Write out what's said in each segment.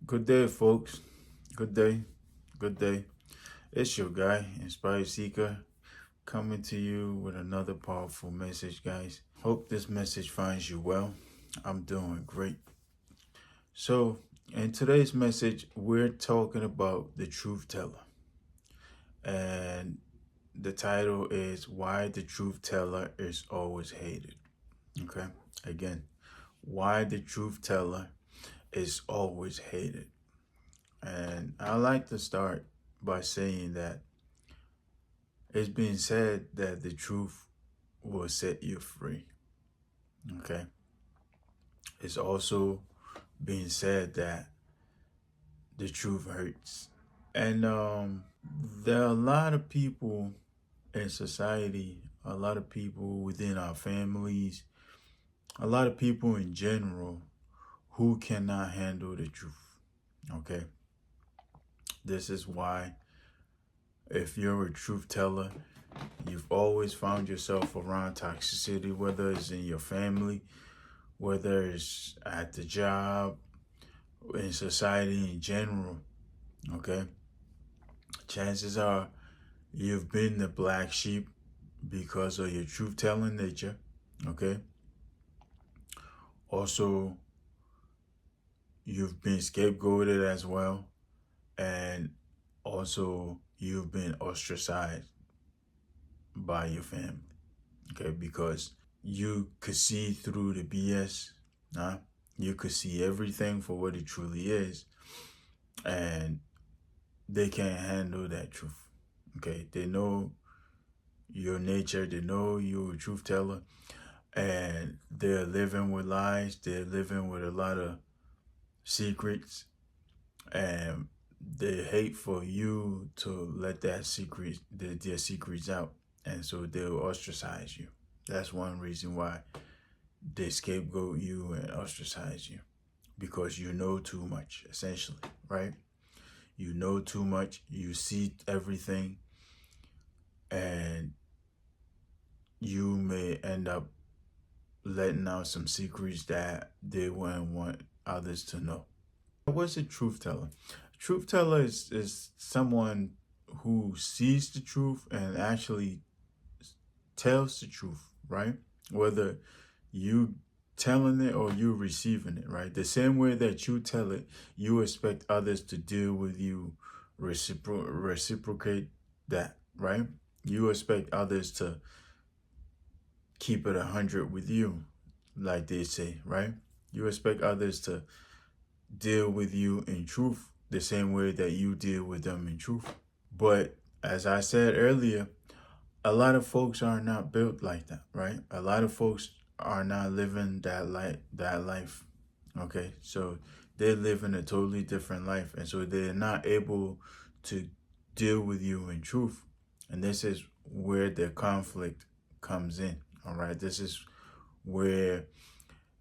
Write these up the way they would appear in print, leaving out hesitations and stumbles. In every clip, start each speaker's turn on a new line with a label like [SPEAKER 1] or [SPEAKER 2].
[SPEAKER 1] Good day, folks. Good day. Good day. It's your guy, Inspired Seeker, coming to you with another powerful message, guys. Hope this message finds you well. I'm doing great. So, in today's message, we're talking about the truth teller. And the title is Why the Truth Teller is Always Hated. Okay? Again, why the truth teller is always hated. And I like to start by saying that it's been said that the truth will set you free. Okay. It's also being said that the truth hurts. And there are a lot of people in society, a lot of people within our families, a lot of people in general who cannot handle the truth. Okay. This is why if you're a truth teller, you've always found yourself around toxicity, whether it's in your family, whether it's at the job, in society in general, okay? Chances are you've been the black sheep because of your truth-telling nature, okay? Also, you've been scapegoated as well, and also you've been ostracized by your family, okay? Because you could see through the BS, huh? You could see everything for what it truly is, and they can't handle that truth, okay? They know your nature, they know you're a truth teller, and they're living with lies, they're living with a lot of secrets, and they hate for you to let their secrets out, and so they'll ostracize you. That's one reason why they scapegoat you and ostracize you, because you know too much, essentially, right? You know too much, you see everything, and you may end up letting out some secrets that they wouldn't want others to know. What's a truth teller? A truth teller is someone who sees the truth and actually tells the truth, right? Whether you telling it or you receiving it, right? The same way that you tell it, you expect others to deal with you, reciprocate that, right? You expect others to keep it 100 with you, like they say, right? You expect others to deal with you in truth the same way that you deal with them in truth. But as I said earlier, a lot of folks are not built like that, right? A lot of folks are not living that life. Okay, so they're living a totally different life, and so they're not able to deal with you in truth. And this is where the conflict comes in. All right, this is where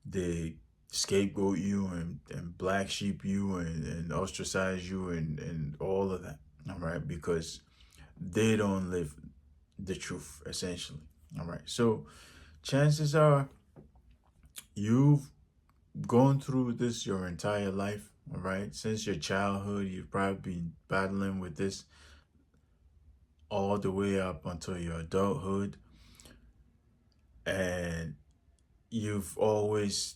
[SPEAKER 1] they scapegoat you and black sheep you and ostracize you and all of that. All right, because they don't live the truth, essentially. All right, so chances are you've gone through this your entire life. All right, since your childhood, you've probably been battling with this all the way up until your adulthood, and you've always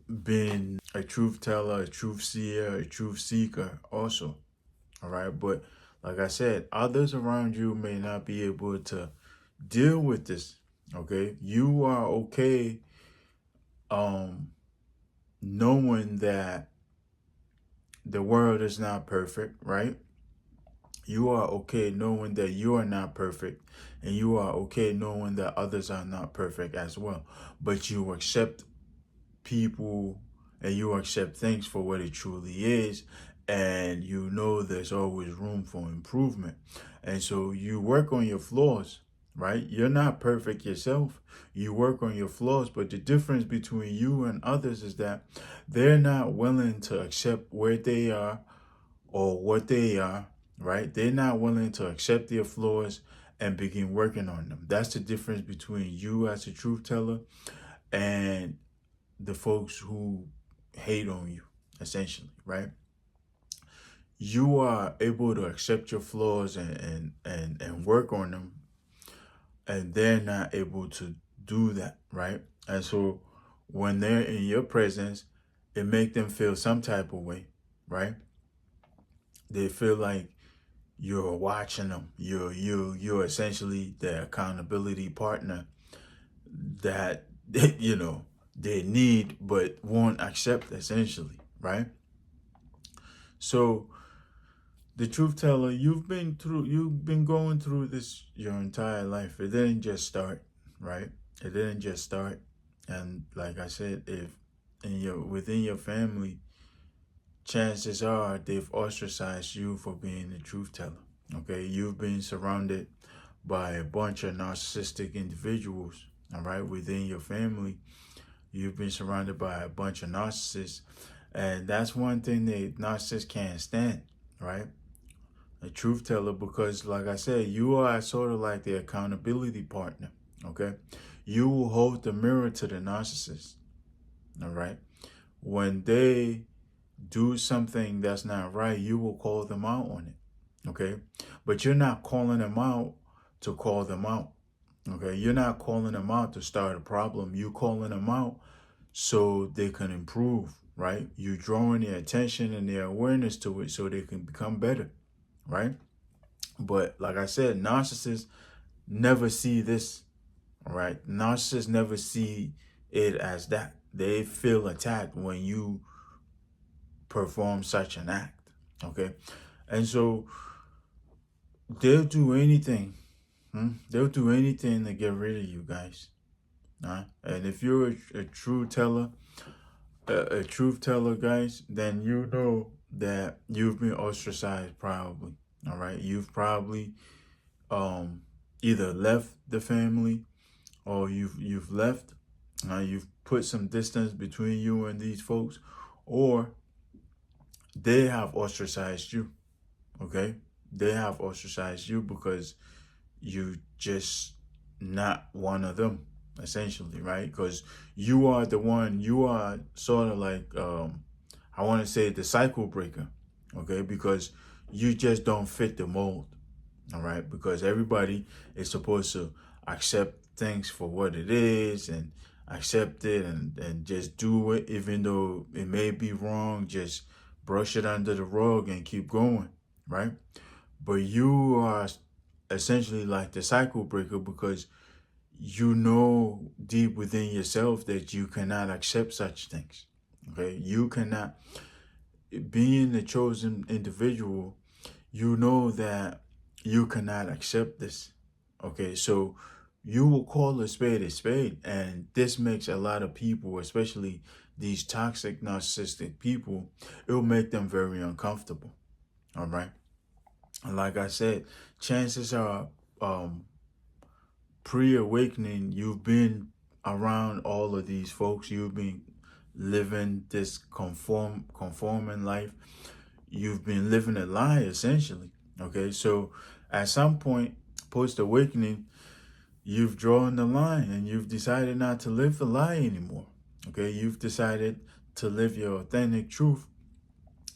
[SPEAKER 1] been a truth teller, a truth seer, a truth seeker also. All right, but like I said, others around you may not be able to deal with this. Okay, you are okay knowing that the world is not perfect, right? You are okay knowing that you are not perfect, and you are okay knowing that others are not perfect as well. But you accept people and you accept things for what it truly is, and you know there's always room for improvement. And so you work on your flaws, right? You're not perfect yourself. You work on your flaws, but the difference between you and others is that they're not willing to accept where they are or what they are, right? They're not willing to accept their flaws and begin working on them. That's the difference between you as a truth teller and the folks who hate on you, essentially, right? you are able to accept your flaws and work on them, and they're not able to do that, right? And so when they're in your presence, it make them feel some type of way, right? They feel like you're watching them. You're essentially the accountability partner that they need but won't accept, essentially, right? So the truth teller, you've been going through this your entire life. It didn't just start, right? It didn't just start. And like I said, if within your family, chances are they've ostracized you for being the truth teller. Okay, you've been surrounded by a bunch of narcissistic individuals. All right, within your family, you've been surrounded by a bunch of narcissists, and that's one thing that narcissists can't stand, right? A truth teller, because like I said, you are sort of like the accountability partner. Okay, you will hold the mirror to the narcissist. All right, when they do something that's not right, you will call them out on it. Okay, but you're not calling them out to call them out. Okay, you're not calling them out to start a problem. You're calling them out so they can improve, right? You're drawing their attention and their awareness to it so they can become better, right? But like I said, narcissists never see this, right? Narcissists never see it as that. They feel attacked when you perform such an act, okay? And so they'll do anything. They'll do anything to get rid of you guys. And if you're a truth teller, guys, then you know that you've been ostracized probably. All right, you've probably either left the family or you've left. You've put some distance between you and these folks, or they have ostracized you. Okay, they have ostracized you because you just not one of them, essentially, right? Because you are the one, you are sort of like I want to say the cycle breaker, okay? Because you just don't fit the mold, all right? Because everybody is supposed to accept things for what it is and accept it and just do it, even though it may be wrong. Just brush it under the rug and keep going, right? But you are essentially like the cycle breaker because you know deep within yourself that you cannot accept such things. Okay, you cannot. Being the chosen individual, you know that you cannot accept this. Okay, so you will call a spade, and this makes a lot of people, especially these toxic narcissistic people, it will make them very uncomfortable. All right. And like I said, chances are pre-awakening, you've been around all of these folks. You've been living this conforming life. You've been living a lie, essentially. Okay, so at some point, post-awakening, you've drawn the line and you've decided not to live the lie anymore. Okay, you've decided to live your authentic truth.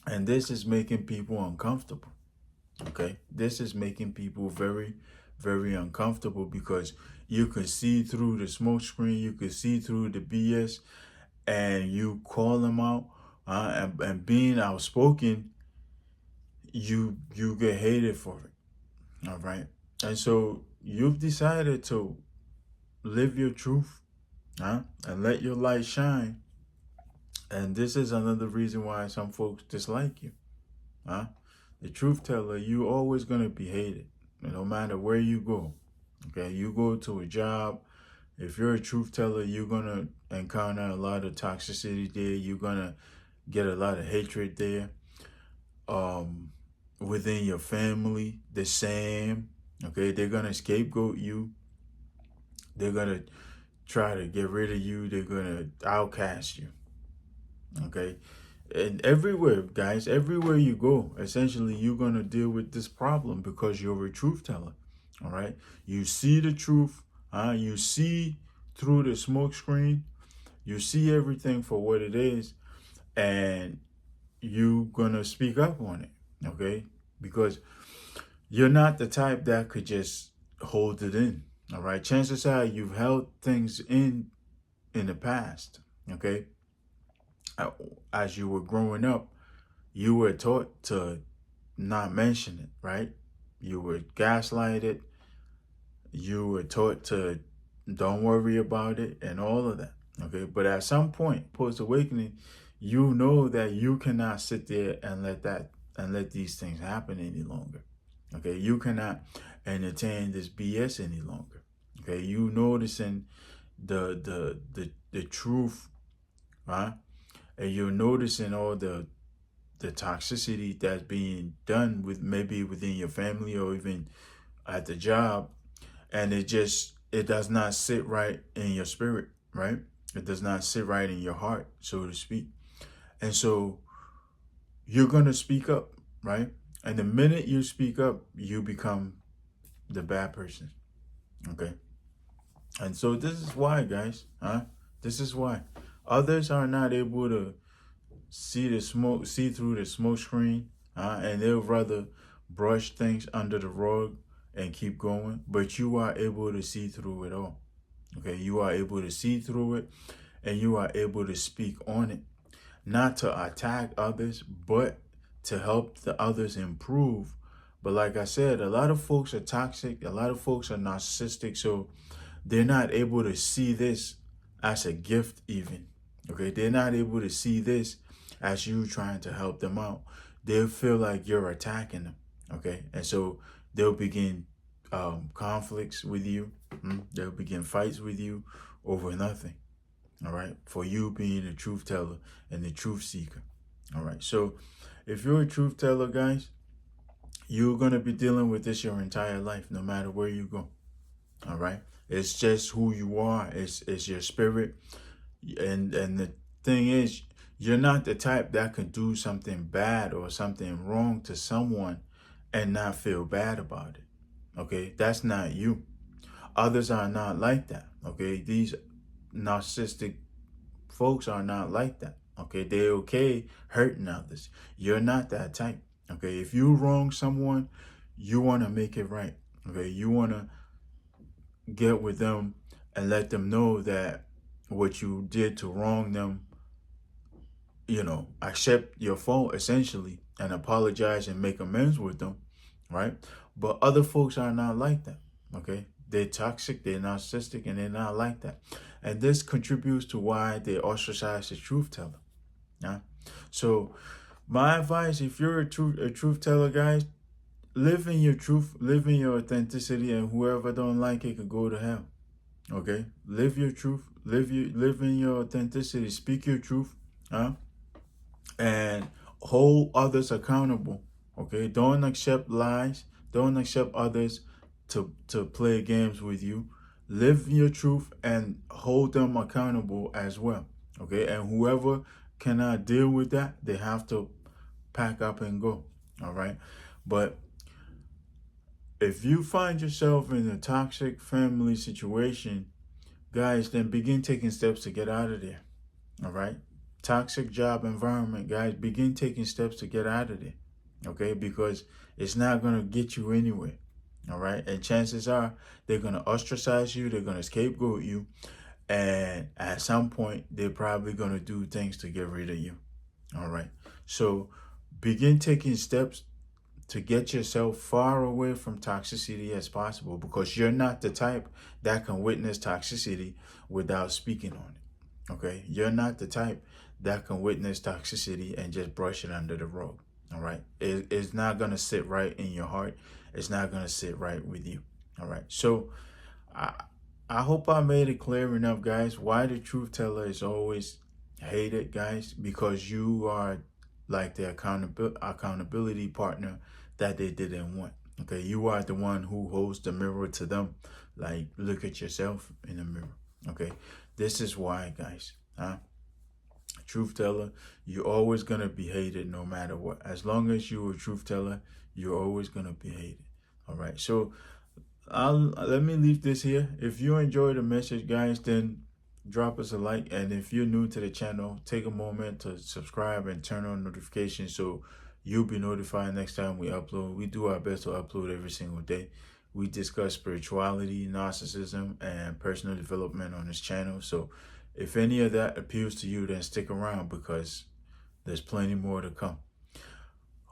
[SPEAKER 1] And this is making people uncomfortable. Okay, this is making people very, very uncomfortable because you can see through the smoke screen, you can see through the BS, and you call them out. And being outspoken, you get hated for it. All right, and so you've decided to live your truth, and let your light shine. And this is another reason why some folks dislike you, The truth teller, you always gonna be hated, no matter where you go. Okay, you go to a job. If you're a truth teller, you're gonna encounter a lot of toxicity there. You're gonna get a lot of hatred there. Within your family, the same. Okay, they're gonna scapegoat you. They're gonna try to get rid of you. They're gonna outcast you. Okay. And everywhere, guys, everywhere you go, essentially, you're going to deal with this problem because you're a truth teller. All right. You see the truth. You see through the smoke screen. You see everything for what it is. And you're going to speak up on it. okay? Because you're not the type that could just hold it in, all right? Chances are you've held things in the past, okay? As you were growing up, you were taught to not mention it, right? You were gaslighted. You were taught to don't worry about it and all of that, okay? But at some point, post awakening, you know that you cannot sit there and let these things happen any longer, okay? You cannot entertain this BS any longer, okay? You noticing the truth, right? And you're noticing all the toxicity that's being done with maybe within your family or even at the job, and it does not sit right in your spirit, right? It does not sit right in your heart, so to speak. And so you're going to speak up, right? And the minute you speak up, you become the bad person, okay? And so this is why, guys, this is why others are not able to see through the smoke screen, and they'll rather brush things under the rug and keep going. But you are able to see through it all. Okay, you are able to see through it, and you are able to speak on it, not to attack others, but to help the others improve. But like I said, a lot of folks are toxic. A lot of folks are narcissistic, so they're not able to see this as a gift even. Okay, they're not able to see this as you trying to help them out. They'll feel like you're attacking them. Okay, and so they'll begin conflicts with you. They'll begin fights with you over nothing. All right, for you being a truth teller and the truth seeker. All right, so if you're a truth teller, guys, you're gonna be dealing with this your entire life, no matter where you go. All right, it's just who you are. It's your spirit, and the thing is, you're not the type that can do something bad or something wrong to someone and not feel bad about it. Okay, that's not you. Others are not like that. Okay, these narcissistic folks are not like that. Okay, they're okay hurting others. You're not that type. Okay, if you wrong someone, you want to make it right. Okay, you want to get with them and let them know that what you did to wrong them, accept your fault essentially and apologize and make amends with them, right? But other folks are not like that, okay? They're toxic, they're narcissistic, and they're not like that. And this contributes to why they ostracize the truth teller. Yeah. So my advice, if you're a truth teller, guys, live in your truth, live in your authenticity, and whoever don't like it could go to hell. Okay? Live your truth, live in your authenticity, speak your truth, and hold others accountable. Okay? Don't accept lies. Don't accept others to play games with you. Live your truth and hold them accountable as well. Okay? And whoever cannot deal with that, they have to pack up and go. All right? But if you find yourself in a toxic family situation, guys, then begin taking steps to get out of there. All right? Toxic job environment, guys, begin taking steps to get out of there. Okay? Because it's not going to get you anywhere. All right? And chances are they're going to ostracize you, they're going to scapegoat you, and at some point they're probably going to do things to get rid of you. All right? So begin taking steps to get yourself far away from toxicity as possible, because you're not the type that can witness toxicity without speaking on it. Okay? You're not the type that can witness toxicity and just brush it under the rug. All right? It's not going to sit right in your heart. It's not going to sit right with you. All right? So I hope I made it clear enough, guys, why the truth teller is always hated, guys, because you are like the accountability partner that they didn't want. Okay, you are the one who holds the mirror to them. Like, look at yourself in the mirror. Okay, this is why, guys. Truth teller, you're always gonna be hated no matter what. As long as you're a truth teller, you're always gonna be hated. All right, so let me leave this here. If you enjoyed the message, guys, then drop us a like, and if you're new to the channel, take a moment to subscribe and turn on notifications so You'll be notified next time we upload. We do our best to upload every single day. We discuss spirituality, narcissism, and personal development on this channel. So if any of that appeals to you, then stick around because there's plenty more to come.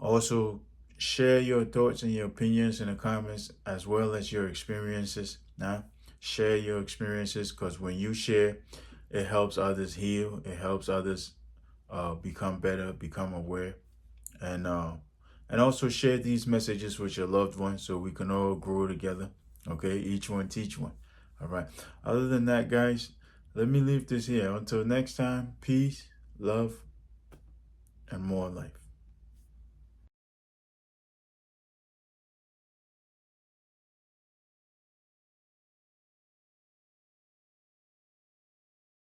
[SPEAKER 1] Also, share your thoughts and your opinions in the comments as well as your experiences. Now, share your experiences because when you share, it helps others heal. It helps others become better, become aware. And also share these messages with your loved ones so we can all grow together. Okay, each one teach one. All right. Other than that, guys, let me leave this here. Until next time, peace, love, and more life.